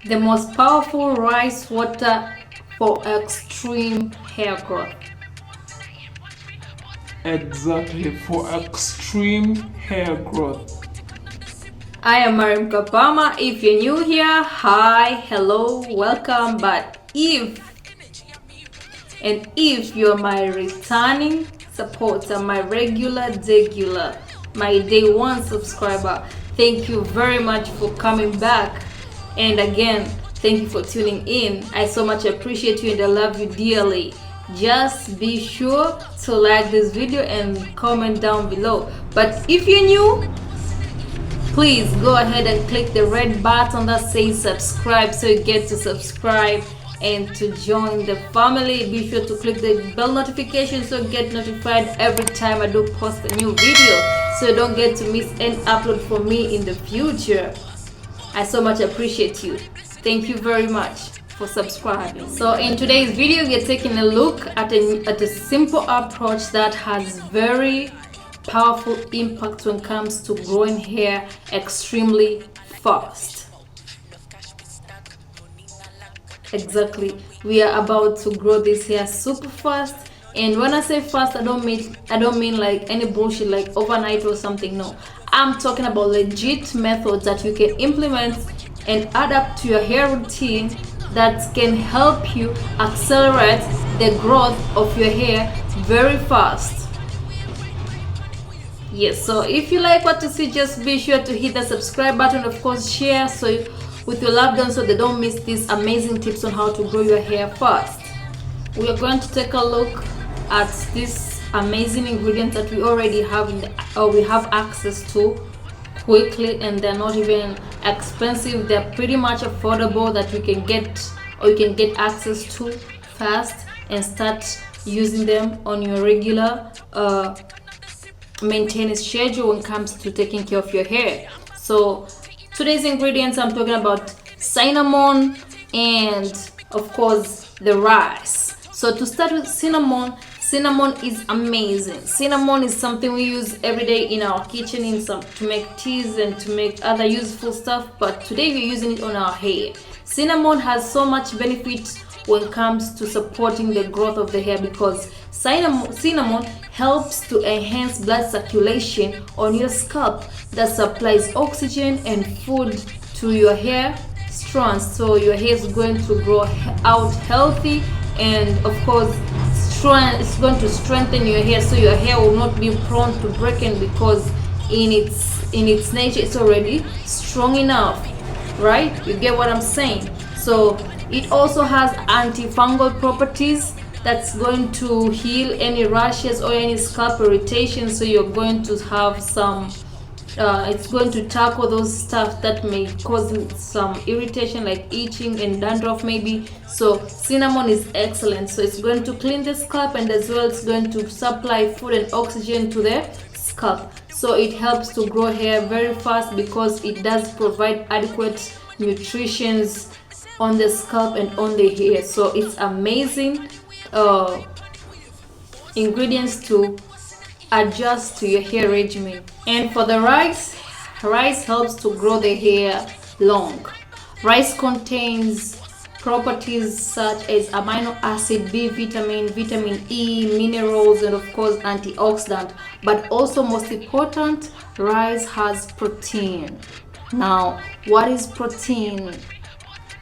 The most powerful rice water for extreme hair growth. Exactly, for extreme hair growth. I am Mariam Kapama. If you're new here, hi, hello, welcome. But if you're my returning supporter, my regular, my day one subscriber, thank you very much for coming back. And again, thank you for tuning in. I so much appreciate you and I love you dearly. Just be sure to like this video and comment down below. But if you're new, please go ahead and click the red button that says subscribe so you get to subscribe and to join the family. Be sure to click the bell notification so you get notified every time I do post a new video, so you don't get to miss any upload from me in the future. I so much appreciate you. Thank you very much for subscribing. So in today's video, we're taking a look at a simple approach that has very powerful impact when it comes to growing hair extremely fast. Exactly, we are about to grow this hair super fast. And when I say fast, I don't mean like any bullshit like overnight or something. No, I'm talking about legit methods that you can implement and adapt to your hair routine that can help you accelerate the growth of your hair very fast. Yes, so if you like what you see, just be sure to hit the subscribe button, of course share with your loved ones so they don't miss these amazing tips on how to grow your hair fast. We are going to take a look at these amazing ingredients that we already have we have access to quickly, and they're not even expensive. They're pretty much affordable that you can get access to fast and start using them on your regular maintenance schedule when it comes to taking care of your hair. So today's ingredients, I'm talking about cinnamon and of course the rice. So to start with cinnamon is amazing. Cinnamon is something we use every day in our kitchen to make teas and to make other useful stuff, but today we're using it on our hair. Cinnamon has so much benefit when it comes to supporting the growth of the hair, because cinnamon helps to enhance blood circulation on your scalp that supplies oxygen and food to your hair strands, so your hair is going to grow out healthy, and of course it's going to strengthen your hair so your hair will not be prone to breaking, because in its nature it's already strong enough, right? You get what I'm saying? So it also has antifungal properties that's going to heal any rashes or any scalp irritation, so you're going to have some it's going to tackle those stuff that may cause some irritation like itching and dandruff maybe. So cinnamon is excellent. So it's going to clean the scalp, and as well it's going to supply food and oxygen to the scalp, so it helps to grow hair very fast because it does provide adequate nutrition on the scalp and on the hair. So it's amazing ingredients to adjust to your hair regimen. And for the rice helps to grow the hair long. Rice contains properties such as amino acid, B vitamin, vitamin E, minerals, and of course antioxidant. But also most important, rice has protein. Now, what is protein?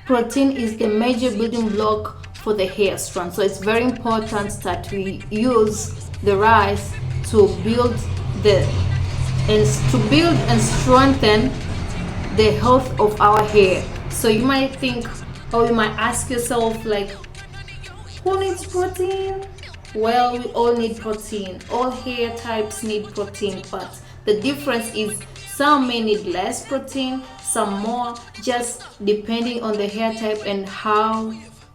Protein is a major building block for the hair strand, so it's very important that we use the rice to build and strengthen the health of our hair. So you might think, or you might ask yourself, like, who needs protein? Well, we all need protein. All hair types need protein, but the difference is some may need less protein, some more, just depending on the hair type and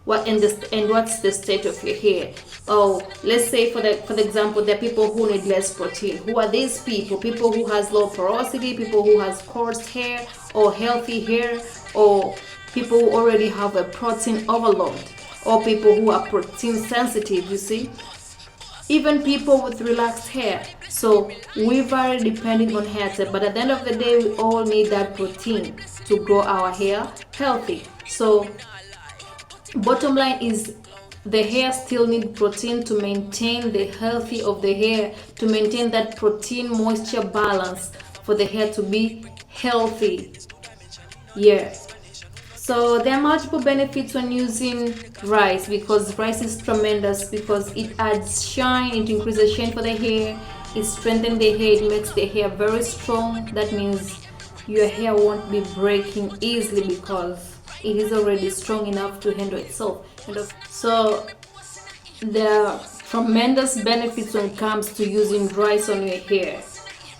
what's the state of your hair. Oh, let's say for the example, there are people who need less protein. Who are these people? People who has low porosity, people who has coarse hair or healthy hair, or people who already have a protein overload, or people who are protein sensitive, you see. Even people with relaxed hair. So we vary depending on hair type, but at the end of the day, we all need that protein to grow our hair healthy. So bottom line is the hair still need protein to maintain the healthy of the hair, to maintain that protein moisture balance for the hair to be healthy. Yeah. So there are multiple benefits when using rice, because rice is tremendous, because it adds shine, it increases shine for the hair, it strengthens the hair, it makes the hair very strong. That means your hair won't be breaking easily because it is already strong enough to handle itself. So there are tremendous benefits when it comes to using rice on your hair.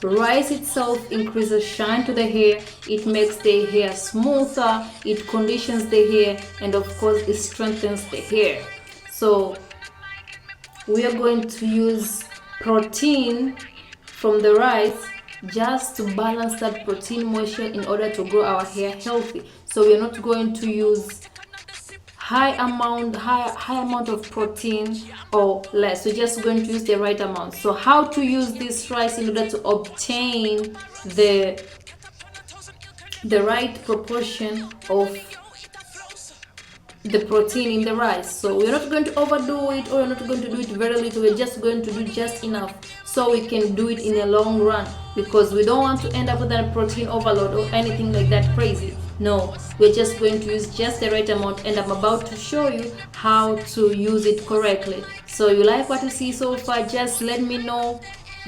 Rice itself increases shine to the hair, it makes the hair smoother, it conditions the hair, and of course it strengthens the hair. So we are going to use protein from the rice just to balance that protein moisture in order to grow our hair healthy. So we are not going to use high amount of protein or less. We're just going to use the right amount. So how to use this rice in order to obtain the right proportion of the protein in the rice. So we're not going to overdo it, or we're not going to do it very little. We're just going to do just enough so we can do it in a long run, because we don't want to end up with that protein overload or anything like that crazy. No, we're just going to use just the right amount, and I'm about to show you how to use it correctly. So you like what you see so far? Just let me know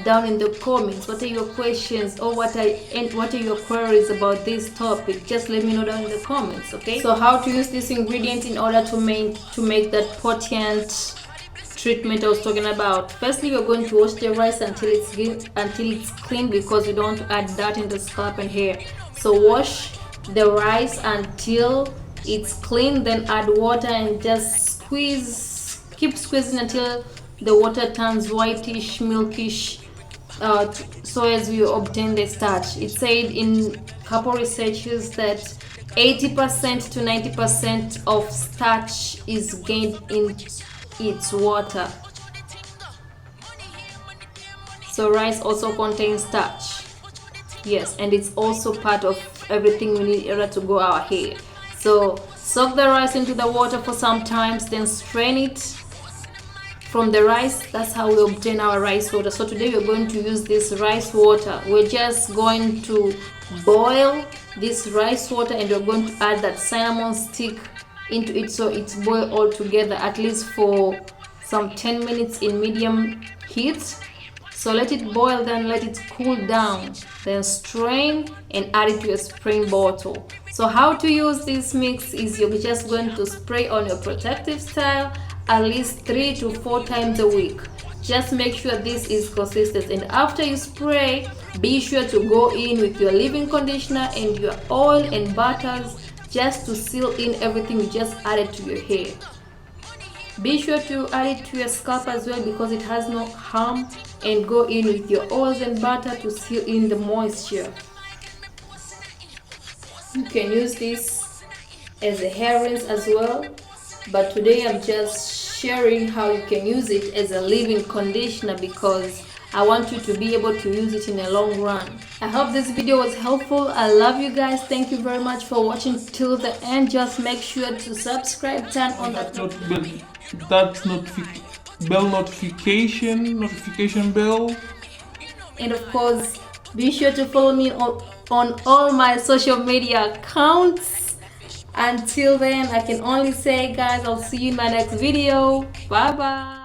down in the comments. What are your questions, or what are your queries about this topic? Just let me know down in the comments. Okay, so how to use this ingredient in order to make that potent treatment I was talking about. Firstly, we're going to wash the rice until it's clean, because we don't want to add dirt in the scalp and hair. So wash the rice until it's clean, then add water and just squeeze, keep squeezing until the water turns whitish, milkish, so as we obtain the starch. It said in couple researches that 80% to 90% of starch is gained in its water. So rice also contains starch. Yes, and it's also part of everything we need in order to grow our hair. So soak the rice into the water for some time, then strain it from the rice. That's how we obtain our rice water. So today we're going to use this rice water. We're just going to boil this rice water, and we're going to add that cinnamon stick into it, so it's boiled all together at least for some 10 minutes in medium heat. So let it boil, then let it cool down, then strain and add it to a spraying bottle. So how to use this mix is you're just going to spray on your protective style at least 3 to 4 times a week. Just make sure this is consistent, and after you spray, be sure to go in with your leave-in conditioner and your oil and butters just to seal in everything you just added to your hair. Be sure to add it to your scalp as well, because it has no harm, and go in with your oils and butter to seal in the moisture. You can use this as a hair rinse as well, but today I'm just sharing how you can use it as a leave-in conditioner, because I want you to be able to use it in a long run. I hope this video was helpful. I love you guys. Thank you very much for watching till the end. Just make sure to subscribe, turn on that notification bell, and of course be sure to follow me on all my social media accounts. Until then, I can only say, guys, I'll see you in my next video. Bye bye.